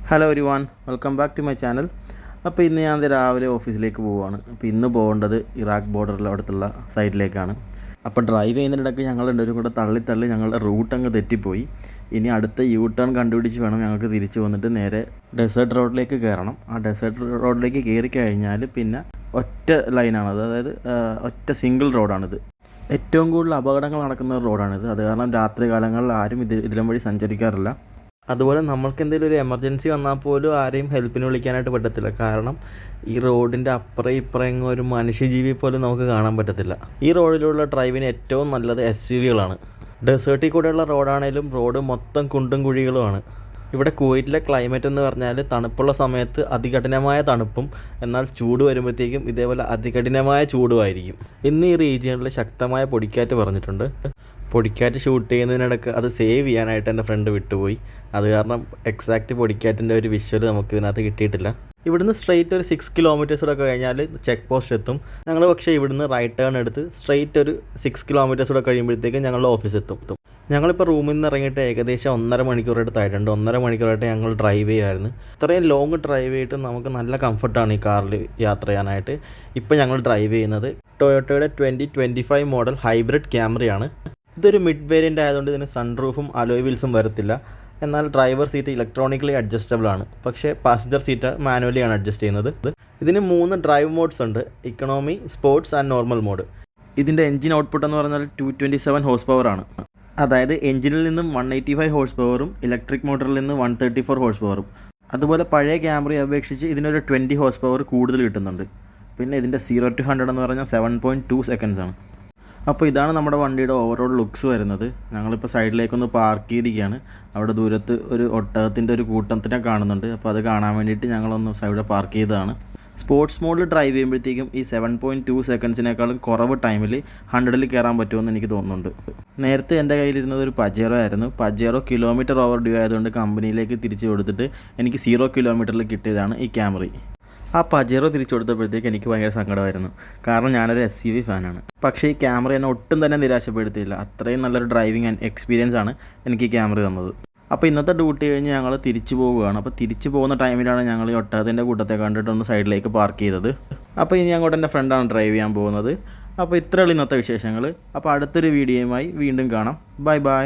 Hello everyone, welcome back to my channel. അപ്പോൾ ഇന്ന് ഞാൻ രാവിലെ ഓഫീസിലേക്ക് പോവുകയാണ്. അപ്പോൾ ഇന്ന് പോകേണ്ടത് ഇറാഖ് ബോർഡറിൽ അടുത്തുള്ള സൈഡിലേക്കാണ്. അപ്പോൾ ഡ്രൈവ് ചെയ്യുന്നതിനിടയ്ക്ക് ഞങ്ങൾ രണ്ടുപേരും കൂടെ തള്ളി ഞങ്ങളുടെ റൂട്ട് അങ്ങ് തെറ്റിപ്പോയി. ഇനി അടുത്ത യൂ ടേൺ കണ്ടുപിടിച്ച് വേണം ഞങ്ങൾക്ക് തിരിച്ച് വന്നിട്ട് നേരെ ഡെസേർട്ട് റോഡിലേക്ക് കയറണം. ആ ഡെസേർട്ട് റോഡിലേക്ക് കയറി കഴിഞ്ഞാൽ പിന്നെ ഒറ്റ ലൈനാണത്, അതായത് ഒറ്റ സിംഗിൾ റോഡാണിത്. ഏറ്റവും കൂടുതൽ അപകടങ്ങൾ നടക്കുന്ന റോഡാണിത്. അത് കാരണം രാത്രി കാലങ്ങളിൽ ആരും ഇതിലും വഴി സഞ്ചരിക്കാറില്ല. അതുപോലെ നമ്മൾക്ക് എന്തെങ്കിലും ഒരു എമർജൻസി വന്നാൽ പോലും ആരെയും ഹെൽപ്പിന് വിളിക്കാനായിട്ട് പറ്റത്തില്ല. കാരണം ഈ റോഡിൻ്റെ അപ്പുറം ഇപ്പുറം ഒരു മനുഷ്യജീവി പോലും നമുക്ക് കാണാൻ പറ്റത്തില്ല. ഈ റോഡിലുള്ള ഡ്രൈവിന് ഏറ്റവും നല്ലത് SUV-കളാണ്. ഡെസേർട്ടിൽ കൂടെയുള്ള റോഡാണേലും റോഡ് മൊത്തം കുണ്ടും കുഴികളുമാണ്. ഇവിടെ കുവൈറ്റിലെ ക്ലൈമറ്റ് എന്ന് പറഞ്ഞാൽ തണുപ്പുള്ള സമയത്ത് അതികഠിനമായ തണുപ്പും എന്നാൽ ചൂട് വരുമ്പോഴത്തേക്കും ഇതേപോലെ അതികഠിനമായ ചൂടുമായിരിക്കും. ഇന്ന് ഈ റീജിയണിൽ ശക്തമായ പൊടിക്കാറ്റ് പറഞ്ഞിട്ടുണ്ട്. പൊടിക്കാറ്റ് ഷൂട്ട് ചെയ്യുന്നതിനിടയ്ക്ക് അത് സേവ് ചെയ്യാനായിട്ട് എൻ്റെ ഫ്രണ്ട് വിട്ടുപോയി. അത് കാരണം എക്സാക്റ്റ് പൊടിക്കാറ്റിൻ്റെ ഒരു വിഷ്വൽ നമുക്ക് ഇതിനകത്ത് കിട്ടിയിട്ടില്ല. ഇവിടുന്ന് സ്ട്രെയിറ്റ് ഒരു 6 കിലോമീറ്റേഴ്സൂടെ കഴിഞ്ഞാൽ ചെക്ക് പോസ്റ്റ് എത്തും. ഞങ്ങൾ പക്ഷേ ഇവിടുന്ന് റൈറ്റ് ടേൺ എടുത്ത് സ്ട്രെയിറ്റ് ഒരു 6 കിലോമീറ്റേഴ്സൂടെ കഴിയുമ്പോഴത്തേക്കും ഞങ്ങളുടെ ഓഫീസ് എത്തും. ഞങ്ങളിപ്പോൾ റൂമിൽ നിന്ന് ഇറങ്ങിയിട്ട് ഏകദേശം 1.5 മണിക്കൂർ എടുത്തായിട്ടുണ്ട്. 1.5 മണിക്കൂറായിട്ട് ഞങ്ങൾ ഡ്രൈവ് ചെയ്യുമായിരുന്നു. ഇത്രയും ലോങ് ഡ്രൈവ് ചെയ്തിട്ട് നമുക്ക് നല്ല കംഫർട്ടാണ് ഈ കാറിൽ യാത്ര ചെയ്യാനായിട്ട്. ഇപ്പോൾ ഞങ്ങൾ ഡ്രൈവ് ചെയ്യുന്നത് ടൊയോട്ടയുടെ 2025 മോഡൽ ഹൈബ്രിഡ് ക്യാമറയാണ്. ഇതൊരു മിഡ് വേരിയൻ്റ് ആയതുകൊണ്ട് ഇതിന് സൺറൂഫും അലോയ് വീൽസും വരത്തില്ല. എന്നാൽ ഡ്രൈവർ സീറ്റ് ഇലക്ട്രോണിക്കലി അഡ്ജസ്റ്റബിൾ ആണ്. പക്ഷേ പാസഞ്ചർ സീറ്റ് മാനുവലിയാണ് അഡ്ജസ്റ്റ് ചെയ്യുന്നത്. ഇതിന് 3 ഡ്രൈവ് മോഡ്സ് ഉണ്ട്: economy, sports and normal mode. ഇതിൻ്റെ എഞ്ചിൻ ഔട്ട്പുട്ട് എന്ന് പറഞ്ഞാൽ 227 ഹോഴ്സ് പവർ ആണ്. അതായത് എഞ്ചിനിൽ നിന്നും 185 ഹോഴ്സ് പവറും ഇലക്ട്രിക് മോട്ടറിൽ നിന്ന് 134 ഹോഴ്സ് പവറും. അതുപോലെ പഴയ ക്യാമറയെ അപേക്ഷിച്ച് ഇതിനൊരു 20 ഹോഴ്സ് പവർ കൂടുതൽ കിട്ടുന്നുണ്ട്. പിന്നെ ഇതിൻ്റെ 0 to 100 എന്ന് പറഞ്ഞാൽ 7.2 സെക്കൻഡ്സ് ആണ്. അപ്പോൾ ഇതാണ് നമ്മുടെ വണ്ടിയുടെ ഓവറോൾ ലുക്സ് വരുന്നത്. ഞങ്ങളിപ്പോൾ സൈഡിലേക്കൊന്ന് പാർക്ക് ചെയ്തിരിക്കുകയാണ്. അവിടെ ദൂരത്ത് ഒരു ഒട്ടകത്തിൻ്റെ ഒരു കൂട്ടത്തിനെ കാണുന്നുണ്ട്. അപ്പോൾ അത് കാണാൻ വേണ്ടിയിട്ട് ഞങ്ങളൊന്ന് സൈഡിൽ പാർക്ക് ചെയ്തതാണ്. സ്പോർട്സ് മോഡിൽ ഡ്രൈവ് ചെയ്യുമ്പോഴത്തേക്കും ഈ 7.2 സെക്കൻഡ്സിനേക്കാളും കുറവ് ടൈമിൽ 100-ൽ കയറാൻ പറ്റുമെന്ന് എനിക്ക് തോന്നുന്നുണ്ട്. നേരത്തെ എൻ്റെ കയ്യിലിരുന്നത് ഒരു പജേറോ ആയിരുന്നു. പജേറോ കിലോമീറ്റർ ഓവർ ഡ്യൂ ആയതുകൊണ്ട് കമ്പനിയിലേക്ക് തിരിച്ചു കൊടുത്തിട്ട് എനിക്ക് 0 കിലോമീറ്ററിൽ കിട്ടിയതാണ് ഈ ക്യാമറി. ആ പജേറോ തിരിച്ചു കൊടുത്തപ്പോഴത്തേക്ക് എനിക്ക് ഭയങ്കര സങ്കടമായിരുന്നു. കാരണം ഞാനൊരു SUV ഫാനാണ്. പക്ഷേ ഈ ക്യാമറ എന്നെ ഒട്ടും തന്നെ നിരാശപ്പെടുത്തിയില്ല. അത്രയും നല്ലൊരു ഡ്രൈവിംഗ് എക്സ്പീരിയൻസ് ആണ് എനിക്ക് ഈ ക്യാമറ തന്നത്. അപ്പോൾ ഇന്നത്തെ ഡ്യൂട്ടി കഴിഞ്ഞ് ഞങ്ങൾ തിരിച്ചു പോവുകയാണ്. അപ്പോൾ തിരിച്ചു പോകുന്ന ടൈമിലാണ് ഞങ്ങൾ ഈ ഒട്ടകത്തിൻ്റെ കൂട്ടത്തെ കണ്ടിട്ടൊന്ന് സൈഡിലേക്ക് പാർക്ക് ചെയ്തത്. അപ്പോൾ ഇനി അങ്ങോട്ട് എൻ്റെ ഫ്രണ്ടാണ് ഡ്രൈവ് ചെയ്യാൻ പോകുന്നത്. അപ്പോൾ ഇത്രയുള്ള ഇന്നത്തെ വിശേഷങ്ങൾ. അപ്പോൾ അടുത്തൊരു വീഡിയോയുമായി വീണ്ടും കാണാം. Bye bye.